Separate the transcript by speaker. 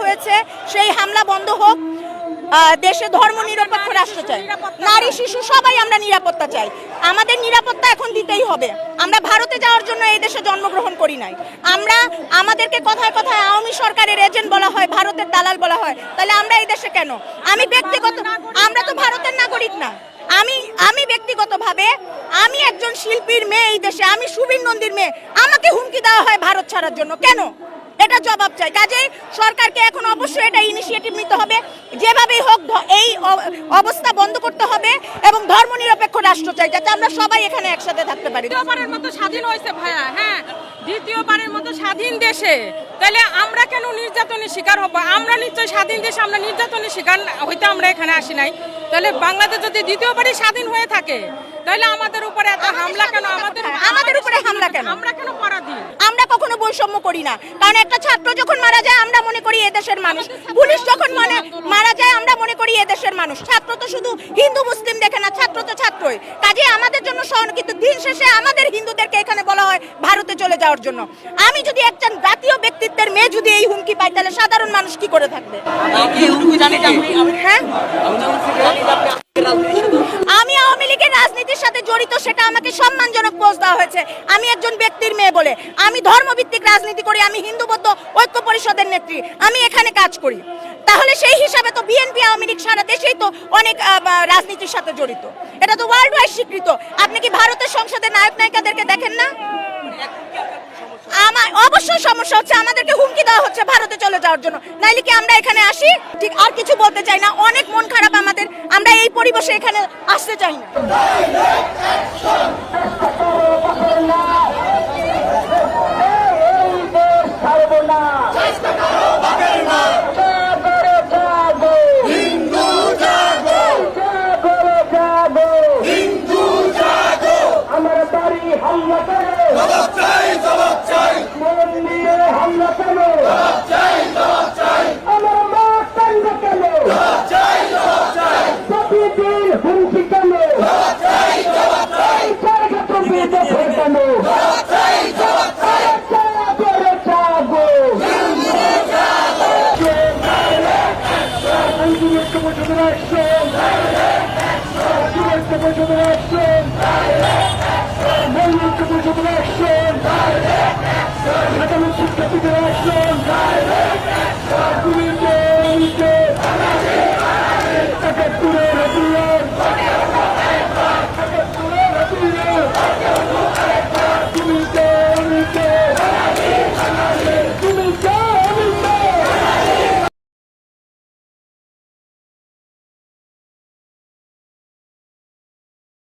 Speaker 1: হয়েছে সেই হামলা বন্ধ হোক। দেশে ধর্ম নিরপেক্ষ রাষ্ট্র চাই, নারী শিশু সবাই আমরা নিরাপত্তা চাই। আমাদের নিরাপত্তা এখন দিতেই হবে। আমরা ভারতে যাওয়ার জন্য এই দেশে জন্মগ্রহণ করি নাই। আমাদেরকে কথায় কথায় আওয়ামী সরকারের এজেন্ট বলা হয়, ভারতের দালাল বলা হয়, তাহলে আমরা এই দেশে কেন? আমি ব্যক্তিগত, আমরা তো ভারতের নাগরিক না। আমি ব্যক্তিগতভাবে আমি একজন শিল্পীর মেয়ে এই দেশে, আমি সুবীর নন্দীর মেয়ে, আমাকে হুমকি দেওয়া হয় ভারত ছাড়ার জন্য কেন? এটা জবাব চাই। কাজেই সরকারকে এখন অবশ্যই এটা ইনিশিয়েটিভ নিতে হবে, যেভাবেই হোক এই অবস্থা বন্ধ করতে হবে এবং ধর্মনিরপেক্ষ রাষ্ট্র চাই, যাতে আমরা সবাই এখানে একসাথে থাকতে পারি।
Speaker 2: দ্বিতীয়বারের মতো স্বাধীন হয়েছে ভাইয়া, হ্যাঁ, দ্বিতীয়বারের মতো স্বাধীন দেশে, তাহলে আমরা কেন নির্যাতনের শিকার হব? আমরা নিশ্চয়ই স্বাধীন দেশে আমরা নির্যাতনের শিকার হইতে আমরা এখানে আসি নাই। তাহলে বাংলাদেশ যদি দ্বিতীয়বারই স্বাধীন হয়ে থাকে, তাহলে আমাদের উপরে এত হামলা কেন?
Speaker 1: আমাদের উপরে হামলা কেন?
Speaker 2: আমরা কেন পরাধীন?
Speaker 1: আমরা কখনো বৈষম্য করি না, কারণ একটা ছাত্র যখন মারা যায় আমরা মনে করি এদেশের মানুষ, পুলিশ যখন মারা যায় আমরা মনে করি এদেশের মানুষ। ছাত্র তো শুধু হিন্দু মুসলিম দেখে না, ছাত্র তো ছাত্রই। কাজে আমাদের জন্য সহন, কিন্তু দিন শেষে আমাদের হিন্দুদেরকে এখানে বলা হয় ভারতে চলে যাওয়ার জন্য। আমি যদি একজন জাতীয় ব্যক্তিত্বের মেয়ে যদি এই হুমকি পাই, তাহলে সাধারণ মানুষ কি করে থাকবে? হ্যাঁ, আমি আওয়ামী লীগের রাজনীতির সাথে জড়িত, সেটা আমাকে সম্মানজনক পোস্ট দেওয়া হয়েছে। আমি একজন ব্যক্তির মেয়ে বলে, আমি ধর্মভিত্তিক রাজনীতি করি, আমি হিন্দু বৌদ্ধ ঐক্য পরিষদের নেত্রী, আমি এখানে কাজ করি। তাহলে সেই হিসাবে তো বিএনপি আওয়ামী লীগ সারা দেশেই তো অনেক রাজনীতির সাথে জড়িত, এটা তো ওয়ার্ল্ড ওয়াইড স্বীকৃত। আপনি কি ভারতের সংসদের নায়ক নায়িকাদেরকে দেখেন না? আমার অবশ্যই সমস্যা হচ্ছে, আমাদেরকে হুমকি দেওয়া হচ্ছে ভারতে চলে যাওয়ার জন্য, নাইলে কি আমরা এখানে আসি? ঠিক, আর কিছু বলতে চাই না, অনেক মন খারাপ আমাদের, আমরা এই পরিবেশে এখানে আসতে চাই না।
Speaker 3: Action!